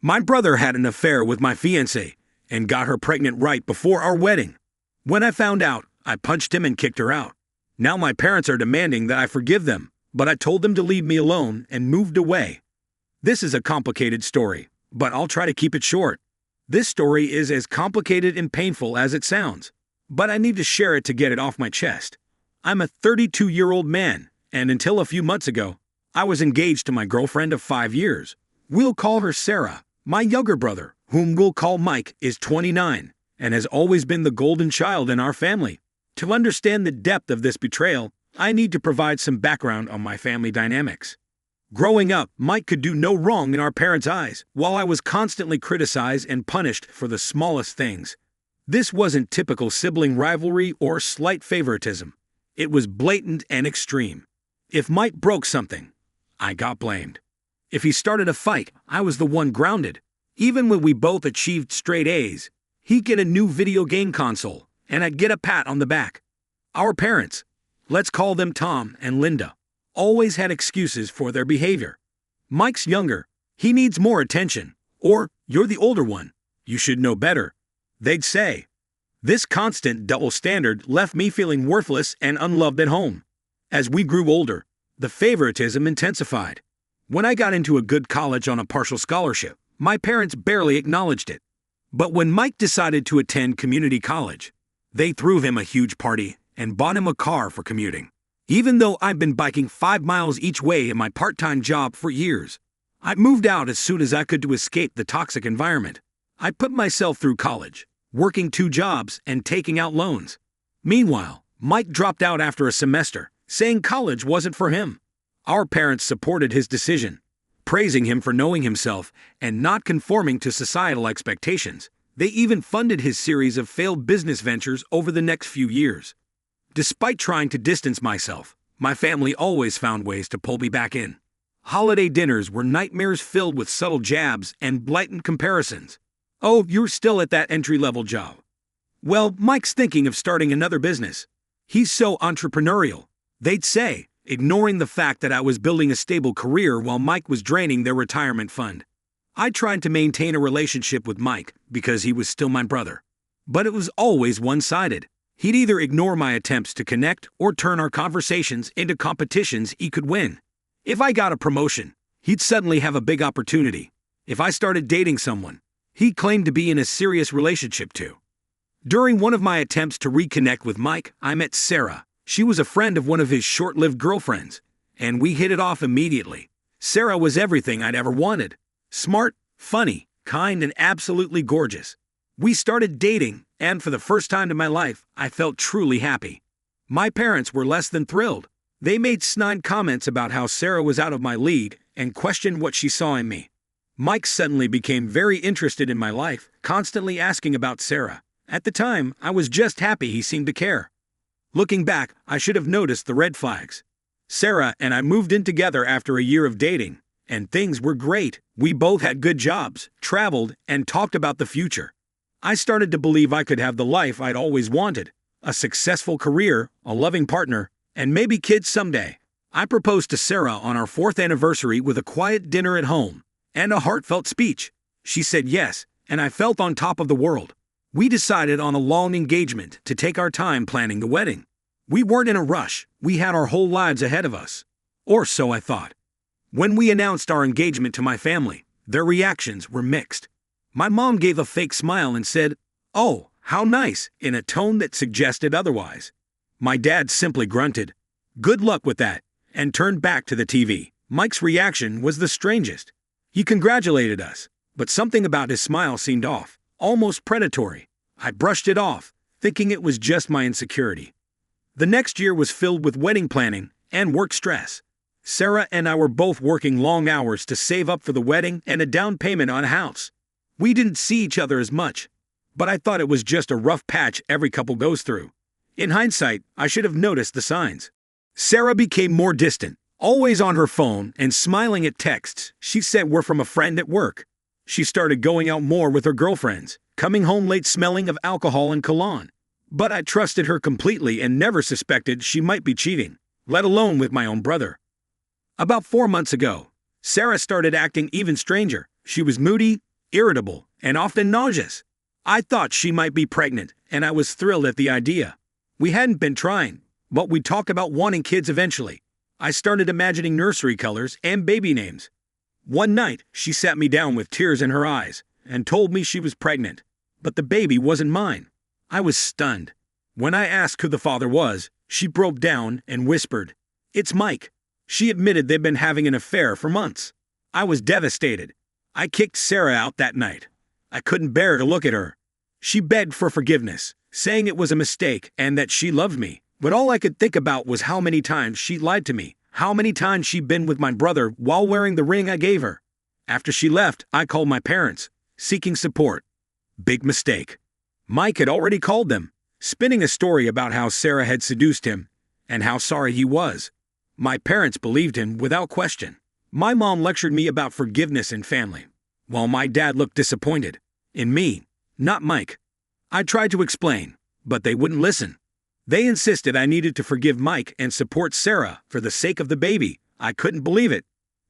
My brother had an affair with my fiancée and got her pregnant right before our wedding. When I found out, I punched him and kicked her out. Now my parents are demanding that I forgive them, but I told them to leave me alone and moved away. This is a complicated story, but I'll try to keep it short. This story is as complicated and painful as it sounds, but I need to share it to get it off my chest. I'm a 32-year-old man, and until a few months ago, I was engaged to my girlfriend of 5 years. We'll call her Sarah. My younger brother, whom we'll call Mike, is 29 and has always been the golden child in our family. To understand the depth of this betrayal, I need to provide some background on my family dynamics. Growing up, Mike could do no wrong in our parents' eyes, while I was constantly criticized and punished for the smallest things. This wasn't typical sibling rivalry or slight favoritism. It was blatant and extreme. If Mike broke something, I got blamed. If he started a fight, I was the one grounded. Even when we both achieved straight A's, he'd get a new video game console, and I'd get a pat on the back. Our parents, let's call them Tom and Linda, always had excuses for their behavior. Mike's younger, he needs more attention, or you're the older one, you should know better, they'd say. This constant double standard left me feeling worthless and unloved at home. As we grew older, the favoritism intensified. When I got into a good college on a partial scholarship, my parents barely acknowledged it. But when Mike decided to attend community college, they threw him a huge party and bought him a car for commuting. Even though I've been biking 5 miles each way in my part-time job for years, I moved out as soon as I could to escape the toxic environment. I put myself through college, working 2 jobs and taking out loans. Meanwhile, Mike dropped out after a semester, saying college wasn't for him. Our parents supported his decision, praising him for knowing himself and not conforming to societal expectations. They even funded his series of failed business ventures over the next few years. Despite trying to distance myself, my family always found ways to pull me back in. Holiday dinners were nightmares filled with subtle jabs and blatant comparisons. Oh, you're still at that entry-level job. Well, Mike's thinking of starting another business. He's so entrepreneurial, they'd say, ignoring the fact that I was building a stable career while Mike was draining their retirement fund. I tried to maintain a relationship with Mike because he was still my brother. But it was always one-sided. He'd either ignore my attempts to connect or turn our conversations into competitions he could win. If I got a promotion, he'd suddenly have a big opportunity. If I started dating someone, he claimed to be in a serious relationship too. During one of my attempts to reconnect with Mike, I met Sarah. She was a friend of one of his short-lived girlfriends, and we hit it off immediately. Sarah was everything I'd ever wanted. Smart, funny, kind, and absolutely gorgeous. We started dating, and for the first time in my life, I felt truly happy. My parents were less than thrilled. They made snide comments about how Sarah was out of my league and questioned what she saw in me. Mike suddenly became very interested in my life, constantly asking about Sarah. At the time, I was just happy he seemed to care. Looking back, I should have noticed the red flags. Sarah and I moved in together after a year of dating, and things were great. We both had good jobs, traveled, and talked about the future. I started to believe I could have the life I'd always wanted, a successful career, a loving partner, and maybe kids someday. I proposed to Sarah on our 4th anniversary with a quiet dinner at home and a heartfelt speech. She said yes, and I felt on top of the world. We decided on a long engagement to take our time planning the wedding. We weren't in a rush. We had our whole lives ahead of us. Or so I thought. When we announced our engagement to my family, their reactions were mixed. My mom gave a fake smile and said, "Oh, how nice," in a tone that suggested otherwise. My dad simply grunted, "Good luck with that," and turned back to the TV. Mike's reaction was the strangest. He congratulated us, but something about his smile seemed off, almost predatory. I brushed it off, thinking it was just my insecurity. The next year was filled with wedding planning and work stress. Sarah and I were both working long hours to save up for the wedding and a down payment on a house. We didn't see each other as much, but I thought it was just a rough patch every couple goes through. In hindsight, I should have noticed the signs. Sarah became more distant, always on her phone and smiling at texts she said were from a friend at work. She started going out more with her girlfriends, coming home late smelling of alcohol and cologne. But I trusted her completely and never suspected she might be cheating, let alone with my own brother. About 4 months ago, Sarah started acting even stranger. She was moody, irritable, and often nauseous. I thought she might be pregnant, and I was thrilled at the idea. We hadn't been trying, but we'd talk about wanting kids eventually. I started imagining nursery colors and baby names. One night, she sat me down with tears in her eyes and told me she was pregnant, but the baby wasn't mine. I was stunned. When I asked who the father was, she broke down and whispered, "It's Mike." She admitted they'd been having an affair for months. I was devastated. I kicked Sarah out that night. I couldn't bear to look at her. She begged for forgiveness, saying it was a mistake and that she loved me. But all I could think about was how many times she lied to me, how many times she'd been with my brother while wearing the ring I gave her. After she left, I called my parents, seeking support. Big mistake. Mike had already called them, spinning a story about how Sarah had seduced him and how sorry he was. My parents believed him without question. My mom lectured me about forgiveness and family, while my dad looked disappointed. In me, not Mike. I tried to explain, but they wouldn't listen. They insisted I needed to forgive Mike and support Sarah for the sake of the baby. I couldn't believe it.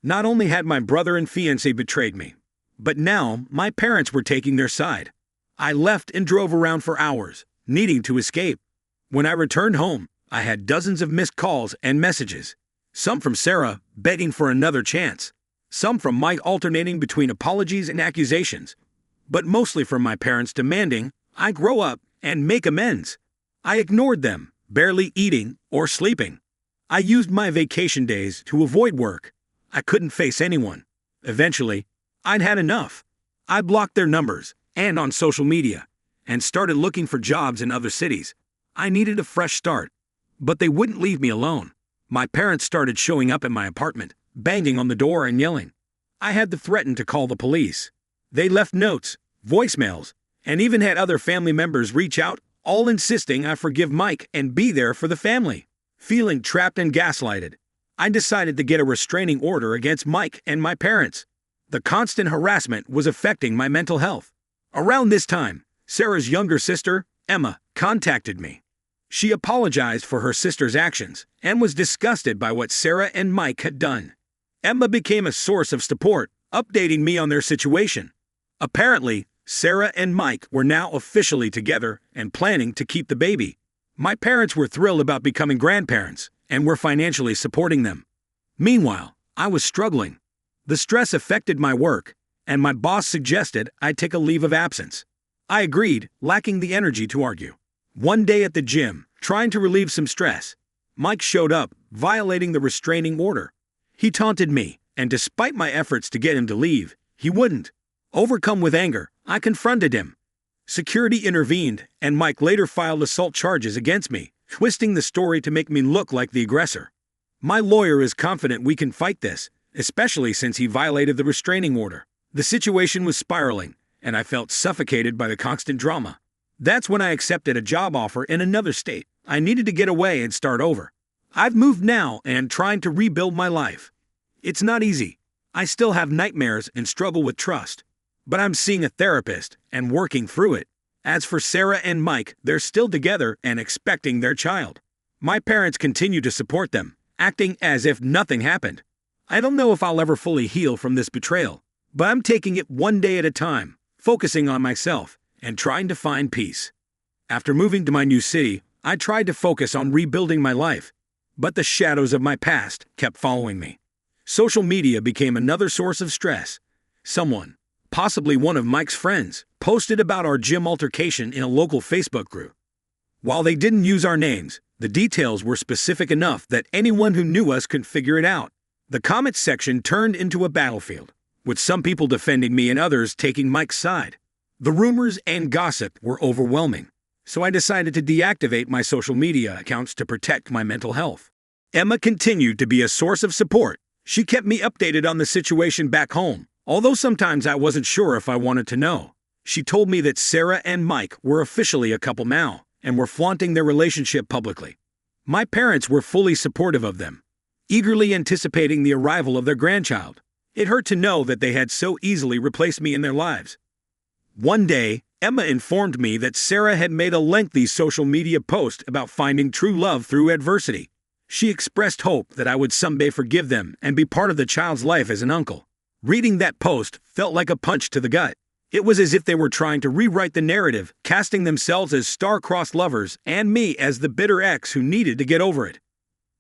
Not only had my brother and fiancé betrayed me, but now my parents were taking their side. I left and drove around for hours, needing to escape. When I returned home, I had dozens of missed calls and messages. Some from Sarah, begging for another chance. Some from Mike, alternating between apologies and accusations. But mostly from my parents demanding I grow up and make amends. I ignored them, barely eating or sleeping. I used my vacation days to avoid work. I couldn't face anyone. Eventually, I'd had enough. I blocked their numbers and on social media and started looking for jobs in other cities. I needed a fresh start, but they wouldn't leave me alone. My parents started showing up at my apartment, banging on the door and yelling. I had to threaten to call the police. They left notes, voicemails, and even had other family members reach out, all insisting I forgive Mike and be there for the family. Feeling trapped and gaslighted, I decided to get a restraining order against Mike and my parents. The constant harassment was affecting my mental health. Around this time, Sarah's younger sister, Emma, contacted me. She apologized for her sister's actions and was disgusted by what Sarah and Mike had done. Emma became a source of support, updating me on their situation. Apparently, Sarah and Mike were now officially together and planning to keep the baby. My parents were thrilled about becoming grandparents and were financially supporting them. Meanwhile, I was struggling. The stress affected my work, and my boss suggested I take a leave of absence. I agreed, lacking the energy to argue. One day at the gym, trying to relieve some stress, Mike showed up, violating the restraining order. He taunted me, and despite my efforts to get him to leave, he wouldn't. Overcome with anger, I confronted him. Security intervened, and Mike later filed assault charges against me, twisting the story to make me look like the aggressor. My lawyer is confident we can fight this, especially since he violated the restraining order. The situation was spiraling, and I felt suffocated by the constant drama. That's when I accepted a job offer in another state. I needed to get away and start over. I've moved now and trying to rebuild my life. It's not easy. I still have nightmares and struggle with trust. But I'm seeing a therapist and working through it. As for Sarah and Mike, they're still together and expecting their child. My parents continue to support them, acting as if nothing happened. I don't know if I'll ever fully heal from this betrayal, but I'm taking it one day at a time, focusing on myself and trying to find peace. After moving to my new city, I tried to focus on rebuilding my life, but the shadows of my past kept following me. Social media became another source of stress. Someone, possibly one of Mike's friends, posted about our gym altercation in a local Facebook group. While they didn't use our names, the details were specific enough that anyone who knew us could figure it out. The comment section turned into a battlefield, with some people defending me and others taking Mike's side. The rumors and gossip were overwhelming, so I decided to deactivate my social media accounts to protect my mental health. Emma continued to be a source of support. She kept me updated on the situation back home, although sometimes I wasn't sure if I wanted to know. She told me that Sarah and Mike were officially a couple now and were flaunting their relationship publicly. My parents were fully supportive of them, eagerly anticipating the arrival of their grandchild. It hurt to know that they had so easily replaced me in their lives. One day, Emma informed me that Sarah had made a lengthy social media post about finding true love through adversity. She expressed hope that I would someday forgive them and be part of the child's life as an uncle. Reading that post felt like a punch to the gut. It was as if they were trying to rewrite the narrative, casting themselves as star-crossed lovers and me as the bitter ex who needed to get over it.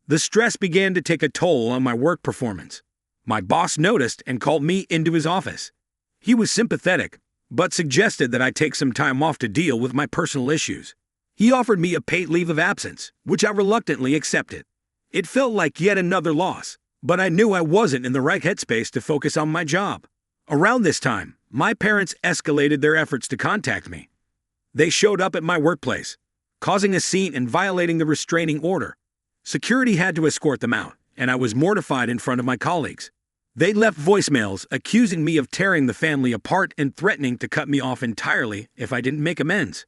The stress began to take a toll on my work performance. My boss noticed and called me into his office. He was sympathetic, but suggested that I take some time off to deal with my personal issues. He offered me a paid leave of absence, which I reluctantly accepted. It felt like yet another loss, but I knew I wasn't in the right headspace to focus on my job. Around this time, my parents escalated their efforts to contact me. They showed up at my workplace, causing a scene and violating the restraining order. Security had to escort them out, and I was mortified in front of my colleagues. They left voicemails accusing me of tearing the family apart and threatening to cut me off entirely if I didn't make amends.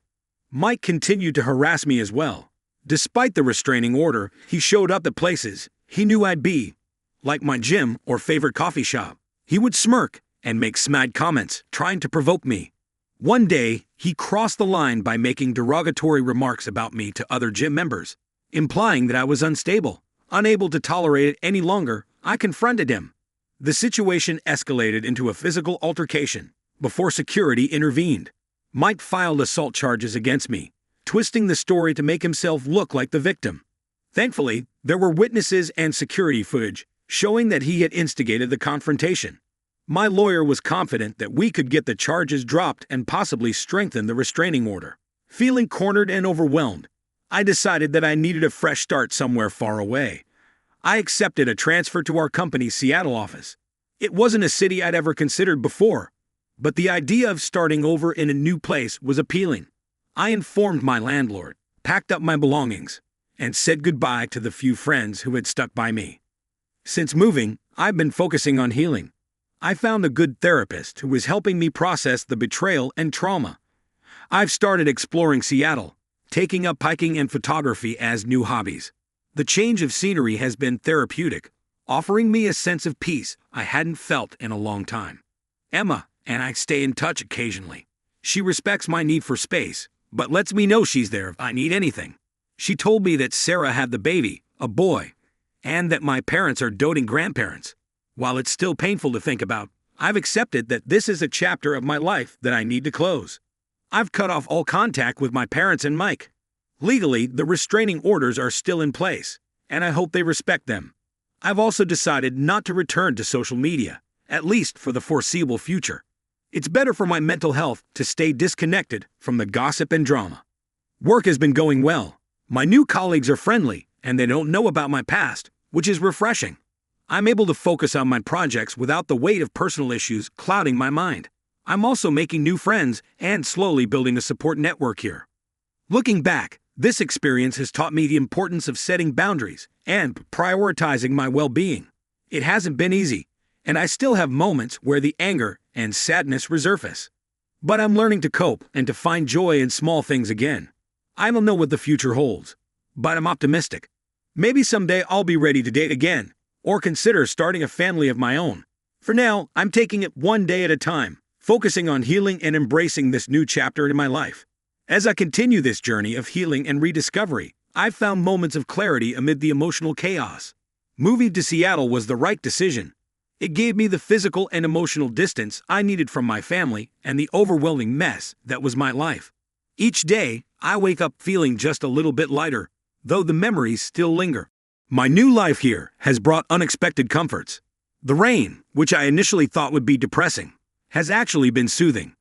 Mike continued to harass me as well. Despite the restraining order, he showed up at places he knew I'd be, like my gym or favorite coffee shop. He would smirk and make snide comments, trying to provoke me. One day, he crossed the line by making derogatory remarks about me to other gym members, implying that I was unstable. Unable to tolerate it any longer, I confronted him. The situation escalated into a physical altercation before security intervened. Mike filed assault charges against me, twisting the story to make himself look like the victim. Thankfully, there were witnesses and security footage showing that he had instigated the confrontation. My lawyer was confident that we could get the charges dropped and possibly strengthen the restraining order. Feeling cornered and overwhelmed, I decided that I needed a fresh start somewhere far away. I accepted a transfer to our company's Seattle office. It wasn't a city I'd ever considered before, but the idea of starting over in a new place was appealing. I informed my landlord, packed up my belongings, and said goodbye to the few friends who had stuck by me. Since moving, I've been focusing on healing. I found a good therapist who was helping me process the betrayal and trauma. I've started exploring Seattle, taking up hiking and photography as new hobbies. The change of scenery has been therapeutic, offering me a sense of peace I hadn't felt in a long time. Emma and I stay in touch occasionally. She respects my need for space, but lets me know she's there if I need anything. She told me that Sarah had the baby, a boy, and that my parents are doting grandparents. While it's still painful to think about, I've accepted that this is a chapter of my life that I need to close. I've cut off all contact with my parents and Mike. Legally, the restraining orders are still in place, and I hope they respect them. I've also decided not to return to social media, at least for the foreseeable future. It's better for my mental health to stay disconnected from the gossip and drama. Work has been going well. My new colleagues are friendly, and they don't know about my past, which is refreshing. I'm able to focus on my projects without the weight of personal issues clouding my mind. I'm also making new friends and slowly building a support network here. Looking back, this experience has taught me the importance of setting boundaries and prioritizing my well-being. It hasn't been easy, and I still have moments where the anger and sadness resurface. But I'm learning to cope and to find joy in small things again. I don't know what the future holds, but I'm optimistic. Maybe someday I'll be ready to date again, or consider starting a family of my own. For now, I'm taking it one day at a time, focusing on healing and embracing this new chapter in my life. As I continue this journey of healing and rediscovery, I've found moments of clarity amid the emotional chaos. Moving to Seattle was the right decision. It gave me the physical and emotional distance I needed from my family and the overwhelming mess that was my life. Each day, I wake up feeling just a little bit lighter, though the memories still linger. My new life here has brought unexpected comforts. The rain, which I initially thought would be depressing, has actually been soothing.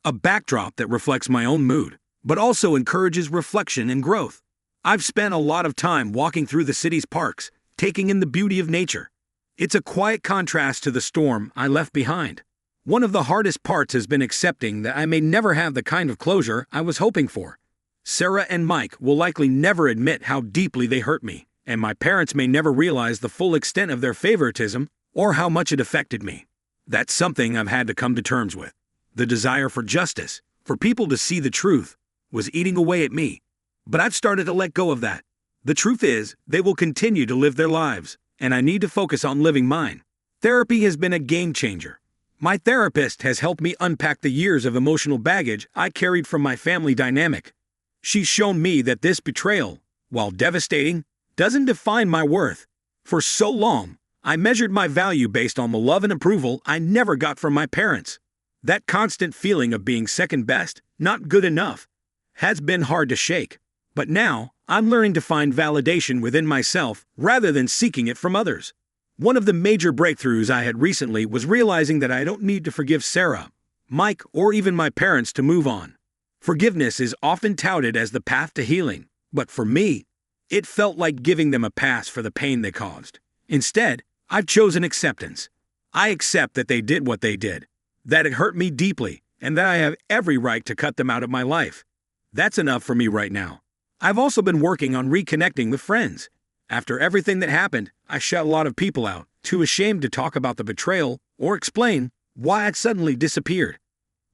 A backdrop that reflects my own mood, but also encourages reflection and growth. I've spent a lot of time walking through the city's parks, taking in the beauty of nature. It's a quiet contrast to the storm I left behind. One of the hardest parts has been accepting that I may never have the kind of closure I was hoping for. Sarah and Mike will likely never admit how deeply they hurt me, and my parents may never realize the full extent of their favoritism or how much it affected me. That's something I've had to come to terms with. The desire for justice, for people to see the truth, was eating away at me. But I've started to let go of that. The truth is, they will continue to live their lives, and I need to focus on living mine. Therapy has been a game changer. My therapist has helped me unpack the years of emotional baggage I carried from my family dynamic. She's shown me that this betrayal, while devastating, doesn't define my worth. For so long, I measured my value based on the love and approval I never got from my parents. That constant feeling of being second best, not good enough, has been hard to shake. But now, I'm learning to find validation within myself rather than seeking it from others. One of the major breakthroughs I had recently was realizing that I don't need to forgive Sarah, Mike, or even my parents to move on. Forgiveness is often touted as the path to healing, but for me, it felt like giving them a pass for the pain they caused. Instead, I've chosen acceptance. I accept that they did what they did, that it hurt me deeply, and that I have every right to cut them out of my life. That's enough for me right now. I've also been working on reconnecting with friends. After everything that happened, I shut a lot of people out, too ashamed to talk about the betrayal or explain why I'd suddenly disappeared.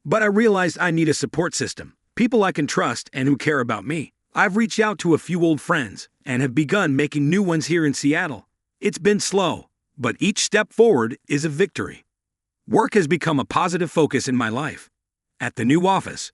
But I realized I need a support system, people I can trust and who care about me. I've reached out to a few old friends and have begun making new ones here in Seattle. It's been slow, but each step forward is a victory. Work has become a positive focus in my life. At the new office,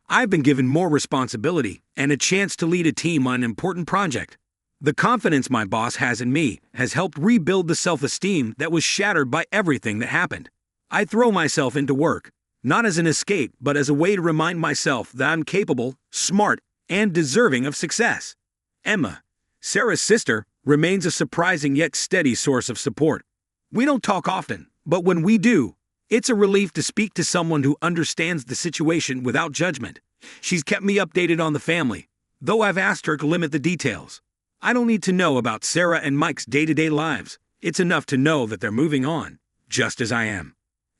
I've been given more responsibility and a chance to lead a team on an important project. The confidence my boss has in me has helped rebuild the self-esteem that was shattered by everything that happened. I throw myself into work, not as an escape, but as a way to remind myself that I'm capable, smart, and deserving of success. Emma, Sarah's sister, remains a surprising yet steady source of support. We don't talk often, but when we do, it's a relief to speak to someone who understands the situation without judgment. She's kept me updated on the family, though I've asked her to limit the details. I don't need to know about Sarah and Mike's day-to-day lives. It's enough to know that they're moving on, just as I am.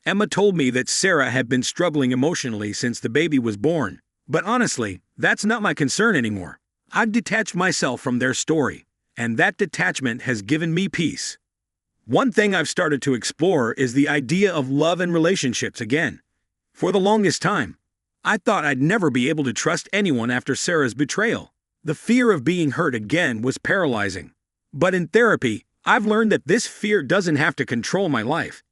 Emma told me that Sarah had been struggling emotionally since the baby was born, but honestly, that's not my concern anymore. I've detached myself from their story, and that detachment has given me peace. One thing I've started to explore is the idea of love and relationships again. For the longest time, I thought I'd never be able to trust anyone after Sarah's betrayal. The fear of being hurt again was paralyzing. But in therapy, I've learned that this fear doesn't have to control my life.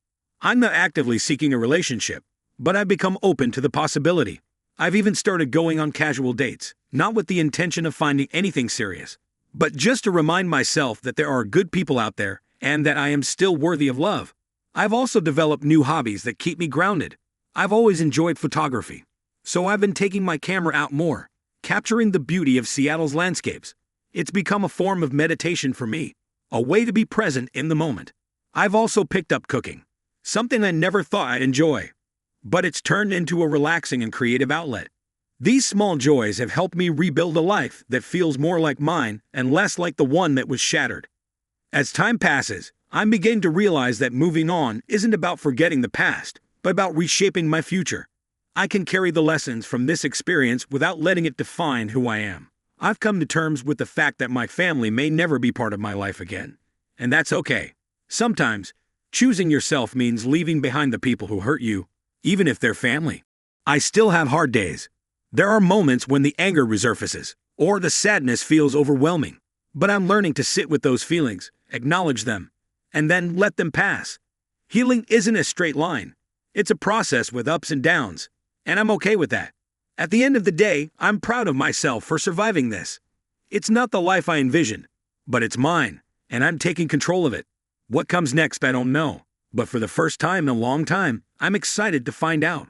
I'm not actively seeking a relationship, but I've become open to the possibility. I've even started going on casual dates, not with the intention of finding anything serious, but just to remind myself that there are good people out there and that I am still worthy of love. I've also developed new hobbies that keep me grounded. I've always enjoyed photography, so I've been taking my camera out more, capturing the beauty of Seattle's landscapes. It's become a form of meditation for me, a way to be present in the moment. I've also picked up cooking, something I never thought I'd enjoy, but it's turned into a relaxing and creative outlet. These small joys have helped me rebuild a life that feels more like mine and less like the one that was shattered. As time passes, I'm beginning to realize that moving on isn't about forgetting the past, but about reshaping my future. I can carry the lessons from this experience without letting it define who I am. I've come to terms with the fact that my family may never be part of my life again. And that's okay. Sometimes, choosing yourself means leaving behind the people who hurt you, even if they're family. I still have hard days. There are moments when the anger resurfaces, or the sadness feels overwhelming. But I'm learning to sit with those feelings, acknowledge them, and then let them pass. Healing isn't a straight line. It's a process with ups and downs, and I'm okay with that. At the end of the day, I'm proud of myself for surviving this. It's not the life I envisioned, but it's mine, and I'm taking control of it. What comes next, I don't know, but for the first time in a long time, I'm excited to find out.